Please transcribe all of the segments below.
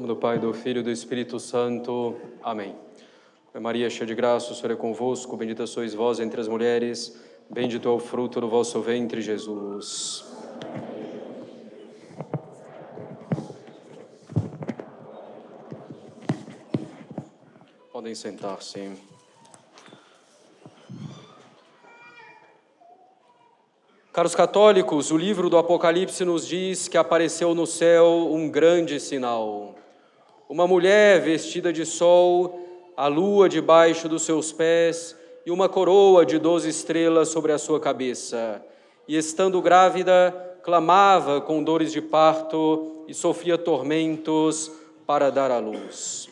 nome do Pai, do Filho e do Espírito Santo. Amém. Maria, cheia de graça, o Senhor é convosco, bendita sois vós entre as mulheres, bendito é o fruto do vosso ventre, Jesus. Podem sentar-se. Caros católicos, o livro do Apocalipse nos diz que apareceu no céu um grande sinal. Uma mulher vestida de sol, a lua debaixo dos seus pés e uma coroa de 12 estrelas sobre a sua cabeça. E estando grávida, clamava com dores de parto e sofria tormentos para dar à luz.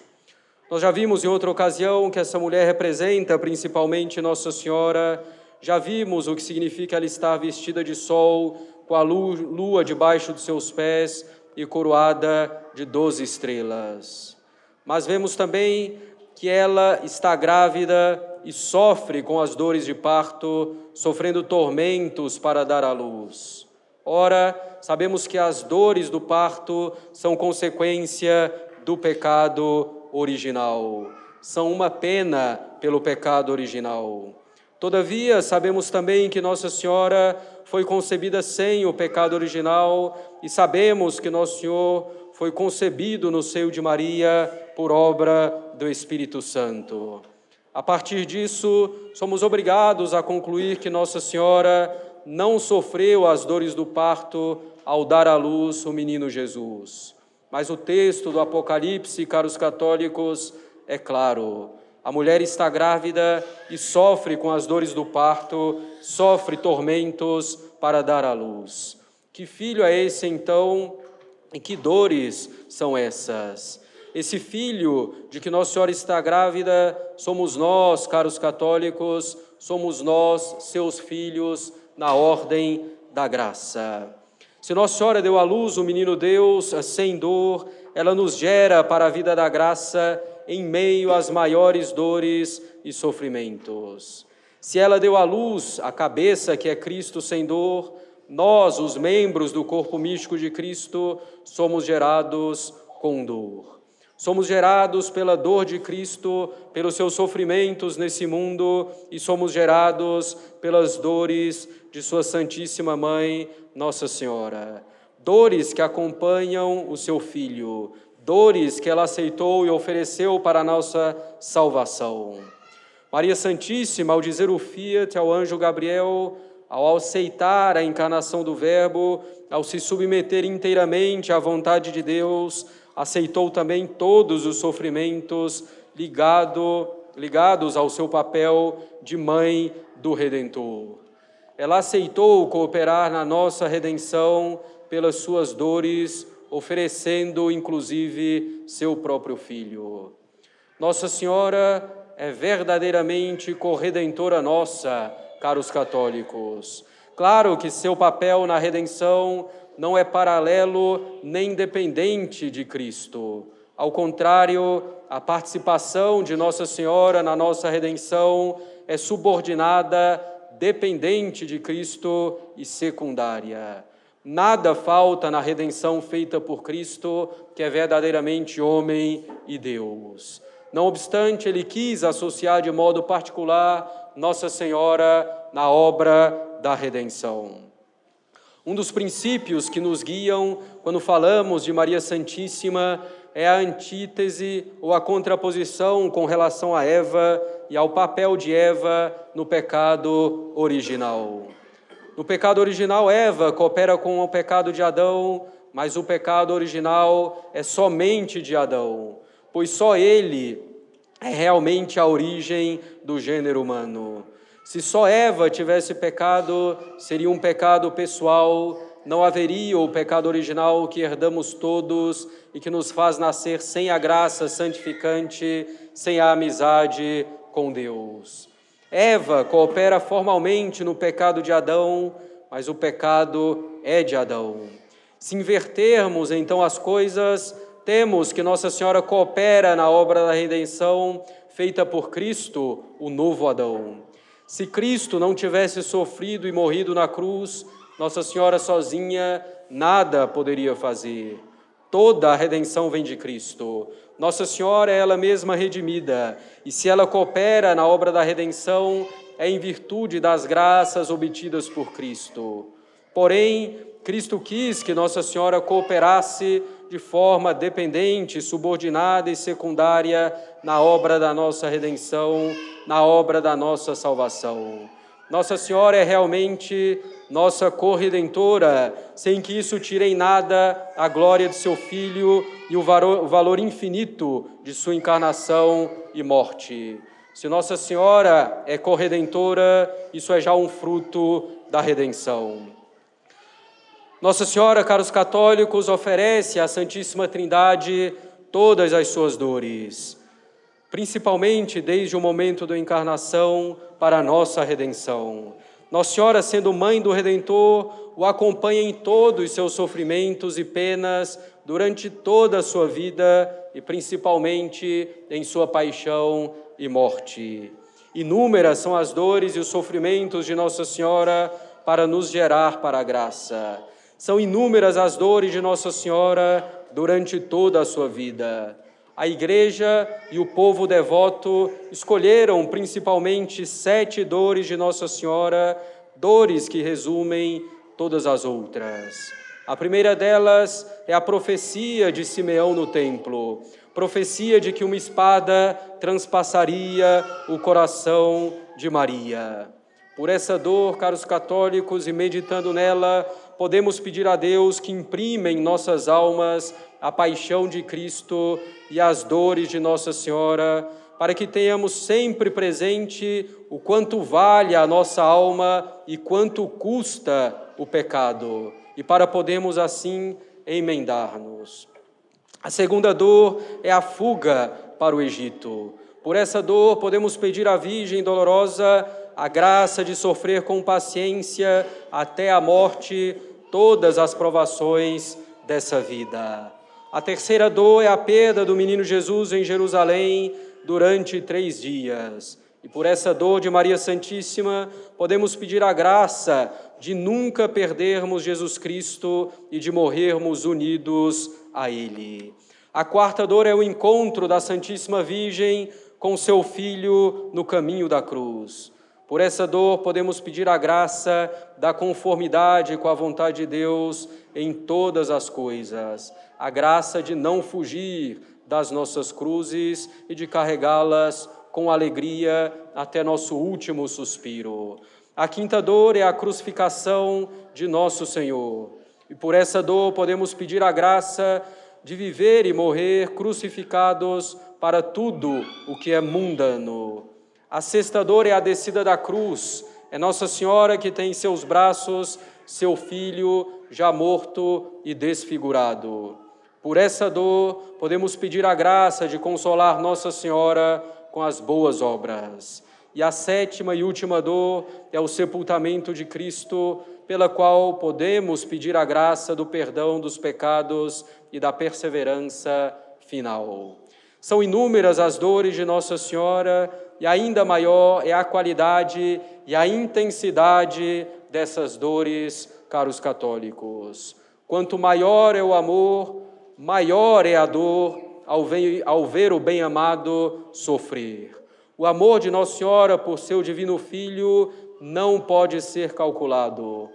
Nós já vimos em outra ocasião que essa mulher representa principalmente Nossa Senhora. Já vimos o que significa ela estar vestida de sol, com a lua debaixo dos seus pés e coroada de 12 estrelas. Mas vemos também que ela está grávida e sofre com as dores de parto, sofrendo tormentos para dar à luz. Ora, sabemos que as dores do parto são consequência do pecado original, são uma pena pelo pecado original. Todavia, sabemos também que Nossa Senhora foi concebida sem o pecado original e sabemos que Nosso Senhor foi concebido no seio de Maria por obra do Espírito Santo. A partir disso, somos obrigados a concluir que Nossa Senhora não sofreu as dores do parto ao dar à luz o menino Jesus. Mas o texto do Apocalipse, caros católicos, é claro. A mulher está grávida e sofre com as dores do parto, sofre tormentos para dar à luz. Que filho é esse, então, e que dores são essas? Esse filho de que Nossa Senhora está grávida somos nós, caros católicos, somos nós, seus filhos, na ordem da graça. Se Nossa Senhora deu à luz o menino Deus sem dor, ela nos gera para a vida da graça em meio às maiores dores e sofrimentos. Se ela deu à luz a cabeça que é Cristo sem dor, nós, os membros do corpo místico de Cristo, somos gerados com dor. Somos gerados pela dor de Cristo, pelos seus sofrimentos nesse mundo e somos gerados pelas dores de sua Santíssima Mãe, Nossa Senhora. Dores que acompanham o seu Filho, dores que ela aceitou e ofereceu para a nossa salvação. Maria Santíssima, ao dizer o fiat ao anjo Gabriel, ao aceitar a encarnação do Verbo, ao se submeter inteiramente à vontade de Deus, aceitou também todos os sofrimentos ligados ao seu papel de mãe do Redentor. Ela aceitou cooperar na nossa redenção pelas suas dores, oferecendo, inclusive, seu próprio Filho. Nossa Senhora é verdadeiramente corredentora nossa, caros católicos. Claro que seu papel na redenção não é paralelo nem dependente de Cristo. Ao contrário, a participação de Nossa Senhora na nossa redenção é subordinada, dependente de Cristo e secundária. Nada falta na redenção feita por Cristo, que é verdadeiramente homem e Deus. Não obstante, ele quis associar de modo particular Nossa Senhora na obra da redenção. Um dos princípios que nos guiam quando falamos de Maria Santíssima é a antítese ou a contraposição com relação a Eva e ao papel de Eva no pecado original. No pecado original, Eva coopera com o pecado de Adão, mas o pecado original é somente de Adão, pois só ele é realmente a origem do gênero humano. Se só Eva tivesse pecado, seria um pecado pessoal, não haveria o pecado original que herdamos todos e que nos faz nascer sem a graça santificante, sem a amizade com Deus. Eva coopera formalmente no pecado de Adão, mas o pecado é de Adão. Se invertermos então as coisas, temos que Nossa Senhora coopera na obra da redenção feita por Cristo, o novo Adão. Se Cristo não tivesse sofrido e morrido na cruz, Nossa Senhora sozinha nada poderia fazer. toda a redenção vem de Cristo. Nossa Senhora é ela mesma redimida, e se ela coopera na obra da redenção, é em virtude das graças obtidas por Cristo. Porém, Cristo quis que Nossa Senhora cooperasse de forma dependente, subordinada e secundária na obra da nossa redenção, na obra da nossa salvação. Nossa Senhora é realmente nossa corredentora, sem que isso tire em nada a glória de seu Filho e o valor infinito de sua encarnação e morte. Se Nossa Senhora é corredentora, isso é já um fruto da redenção. Nossa Senhora, caros católicos, oferece à Santíssima Trindade todas as suas dores, principalmente desde o momento da encarnação para a nossa redenção. Nossa Senhora, sendo mãe do Redentor, o acompanha em todos os seus sofrimentos e penas durante toda a sua vida e principalmente em sua paixão e morte. Inúmeras são as dores e os sofrimentos de Nossa Senhora para nos gerar para a graça. São inúmeras as dores de Nossa Senhora durante toda a sua vida. A Igreja e o povo devoto escolheram principalmente 7 dores de Nossa Senhora, dores que resumem todas as outras. A primeira delas é a profecia de Simeão no templo, profecia de que uma espada transpassaria o coração de Maria. Por essa dor, caros católicos, e meditando nela, podemos pedir a Deus que imprima em nossas almas a paixão de Cristo e as dores de Nossa Senhora, para que tenhamos sempre presente o quanto vale a nossa alma e quanto custa o pecado, e para podermos assim emendar-nos. A segunda dor é a fuga para o Egito. Por essa dor, podemos pedir à Virgem dolorosa a graça de sofrer com paciência até a morte todas as provações dessa vida. A terceira dor é a perda do menino Jesus em Jerusalém durante 3 dias. E por essa dor de Maria Santíssima, podemos pedir a graça de nunca perdermos Jesus Cristo e de morrermos unidos a Ele. A quarta dor é o encontro da Santíssima Virgem com seu Filho no caminho da cruz. Por essa dor, podemos pedir a graça da conformidade com a vontade de Deus em todas as coisas, a graça de não fugir das nossas cruzes e de carregá-las com alegria até nosso último suspiro. A quinta dor é a crucificação de nosso Senhor. E por essa dor, podemos pedir a graça de viver e morrer crucificados para tudo o que é mundano. A sexta dor é a descida da cruz. É Nossa Senhora que tem em seus braços seu Filho já morto e desfigurado. Por essa dor, podemos pedir a graça de consolar Nossa Senhora com as boas obras. E a sétima e última dor é o sepultamento de Cristo, pela qual podemos pedir a graça do perdão dos pecados e da perseverança final. São inúmeras as dores de Nossa Senhora, e ainda maior é a qualidade e a intensidade dessas dores, caros católicos. Quanto maior é o amor, maior é a dor ao ver o bem-amado sofrer. O amor de Nossa Senhora por seu divino Filho não pode ser calculado.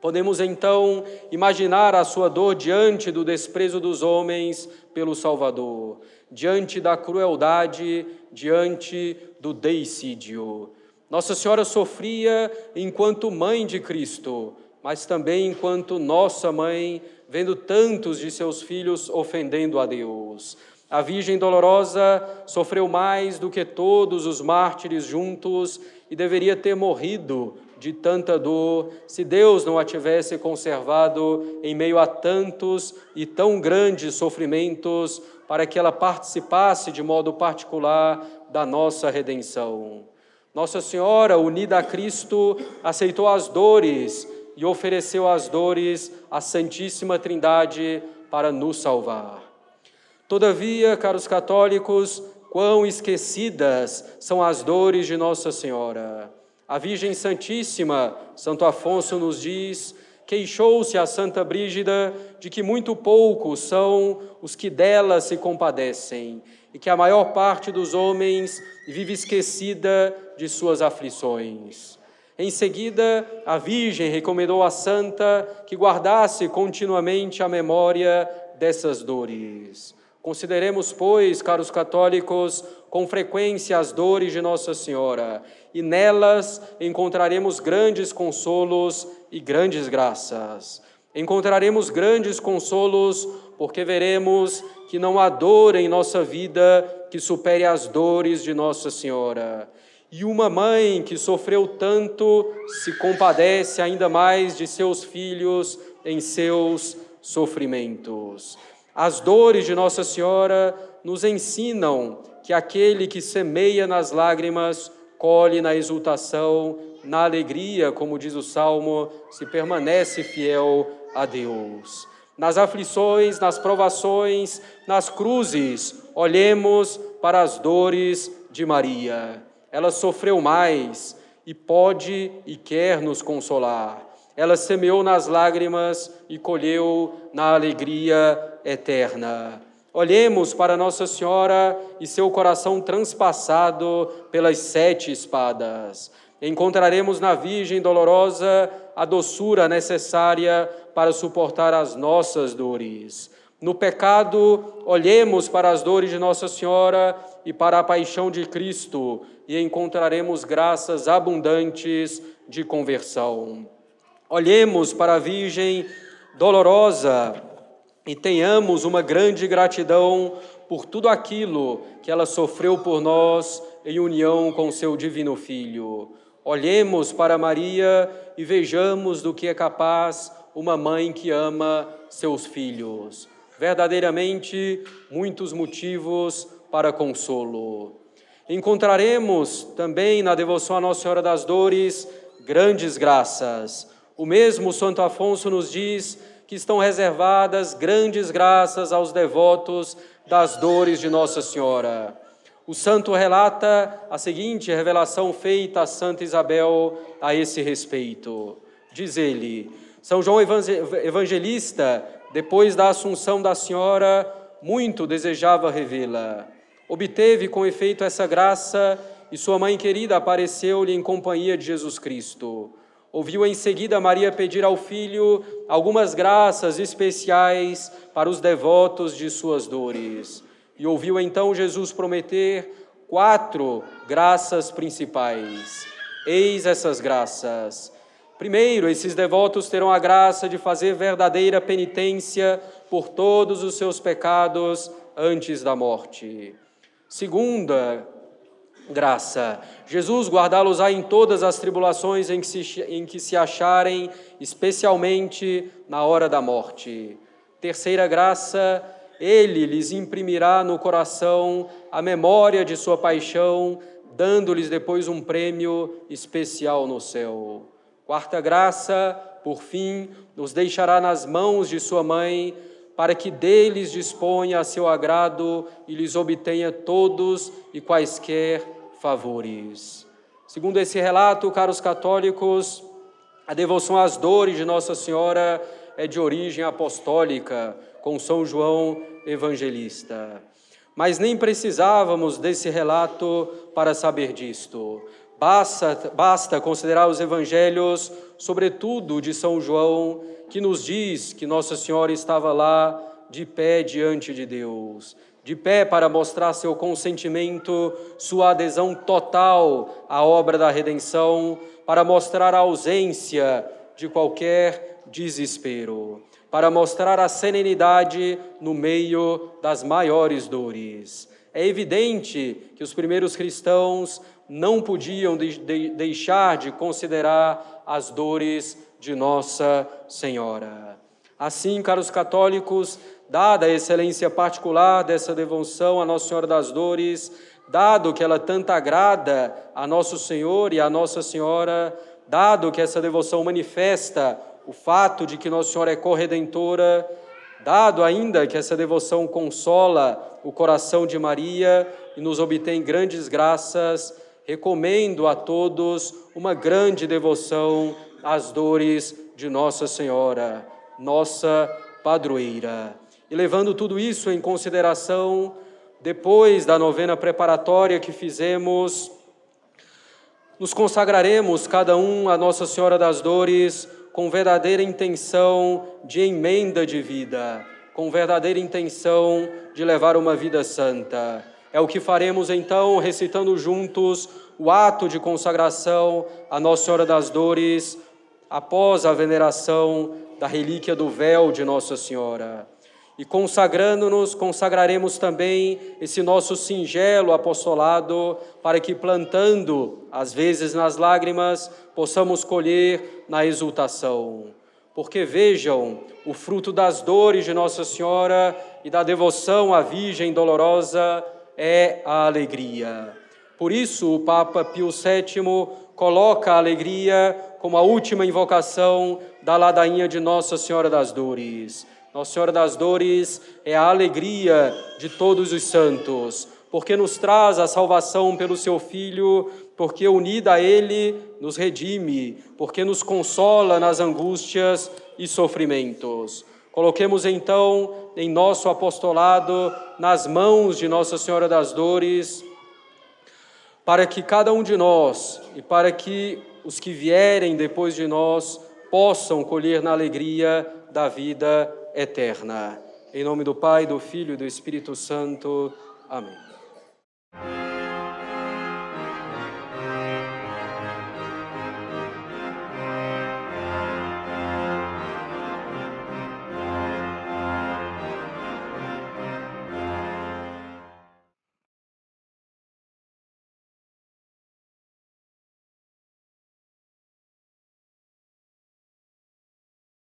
Podemos então imaginar a sua dor diante do desprezo dos homens pelo Salvador, diante da crueldade, diante do deicídio. Nossa Senhora sofria enquanto mãe de Cristo, mas também enquanto nossa mãe, vendo tantos de seus filhos ofendendo a Deus. A Virgem dolorosa sofreu mais do que todos os mártires juntos e deveria ter morrido de tanta dor, se Deus não a tivesse conservado em meio a tantos e tão grandes sofrimentos, para que ela participasse de modo particular da nossa redenção. Nossa Senhora, unida a Cristo, aceitou as dores e ofereceu as dores à Santíssima Trindade para nos salvar. Todavia, caros católicos, quão esquecidas são as dores de Nossa Senhora. A Virgem Santíssima, Santo Afonso nos diz, Queixou-se a Santa Brígida de que muito poucos são os que dela se compadecem e que a maior parte dos homens vive esquecida de suas aflições. Em seguida, a Virgem recomendou à Santa que guardasse continuamente a memória dessas dores. Consideremos, pois, caros católicos, com frequência as dores de Nossa Senhora, e nelas encontraremos grandes consolos e grandes graças. Encontraremos grandes consolos porque veremos que não há dor em nossa vida que supere as dores de Nossa Senhora. E uma mãe que sofreu tanto se compadece ainda mais de seus filhos em seus sofrimentos. As dores de Nossa Senhora nos ensinam que aquele que semeia nas lágrimas colhe na exultação, na alegria, como diz o Salmo, se permanece fiel a Deus. Nas aflições, nas provações, nas cruzes, olhemos para as dores de Maria. Ela sofreu mais e pode e quer nos consolar. Ela semeou nas lágrimas e colheu na alegria eterna. Olhemos para Nossa Senhora e seu coração transpassado pelas 7 espadas. Encontraremos na Virgem dolorosa a doçura necessária para suportar as nossas dores. No pecado, olhemos para as dores de Nossa Senhora e para a paixão de Cristo e encontraremos graças abundantes de conversão. Olhemos para a Virgem dolorosa e tenhamos uma grande gratidão por tudo aquilo que ela sofreu por nós em união com seu divino Filho. Olhemos para Maria e vejamos do que é capaz uma mãe que ama seus filhos. Verdadeiramente, muitos motivos para consolo. Encontraremos também na devoção à Nossa Senhora das Dores grandes graças. O mesmo Santo Afonso nos diz que estão reservadas grandes graças aos devotos das dores de Nossa Senhora. O santo relata a seguinte revelação feita a Santa Isabel a esse respeito. Diz ele: São João Evangelista, depois da Assunção da Senhora, muito desejava revê-la. Obteve com efeito essa graça e sua mãe querida apareceu-lhe em companhia de Jesus Cristo. Ouviu em seguida Maria pedir ao Filho algumas graças especiais para os devotos de suas dores. E ouviu então Jesus prometer 4 graças principais. Eis essas graças. Primeiro, esses devotos terão a graça de fazer verdadeira penitência por todos os seus pecados antes da morte. Segunda graça, Jesus guardá-los-á em todas as tribulações em que se acharem, especialmente na hora da morte. Terceira graça, Ele lhes imprimirá no coração a memória de sua paixão, dando-lhes depois um prêmio especial no céu. Quarta graça, por fim, nos deixará nas mãos de sua mãe, para que deles disponha a seu agrado e lhes obtenha todos e quaisquer favores. Segundo esse relato, caros católicos, a devoção às dores de Nossa Senhora é de origem apostólica, com São João Evangelista. Mas nem precisávamos desse relato para saber disto. Basta considerar os evangelhos, sobretudo de São João, que nos diz que Nossa Senhora estava lá de pé diante de Deus, de pé para mostrar seu consentimento, sua adesão total à obra da redenção, para mostrar a ausência de qualquer desespero, para mostrar a serenidade no meio das maiores dores. É evidente que os primeiros cristãos não podiam deixar de considerar as dores de Nossa Senhora. Assim, caros católicos, dada a excelência particular dessa devoção a Nossa Senhora das Dores, dado que ela tanto agrada a Nosso Senhor e a Nossa Senhora, dado que essa devoção manifesta o fato de que Nossa Senhora é corredentora, dado ainda que essa devoção consola o coração de Maria e nos obtém grandes graças, recomendo a todos uma grande devoção às dores de Nossa Senhora, nossa padroeira. E levando tudo isso em consideração, depois da novena preparatória que fizemos, nos consagraremos cada um a Nossa Senhora das Dores com verdadeira intenção de emenda de vida, com verdadeira intenção de levar uma vida santa. É o que faremos então, recitando juntos o ato de consagração a Nossa Senhora das Dores, após a veneração da relíquia do véu de Nossa Senhora. E consagrando-nos, consagraremos também esse nosso singelo apostolado, para que, plantando, às vezes nas lágrimas, possamos colher na exultação. Porque vejam, o fruto das dores de Nossa Senhora e da devoção à Virgem Dolorosa é a alegria. Por isso, o Papa Pio VII coloca a alegria como a última invocação da ladainha de Nossa Senhora das Dores. Nossa Senhora das Dores é a alegria de todos os santos, porque nos traz a salvação pelo seu Filho, porque unida a Ele nos redime, porque nos consola nas angústias e sofrimentos. Coloquemos então em nosso apostolado, nas mãos de Nossa Senhora das Dores, para que cada um de nós e para que os que vierem depois de nós possam colher na alegria da vida eterna. Em nome do Pai, do Filho e do Espírito Santo. Amém.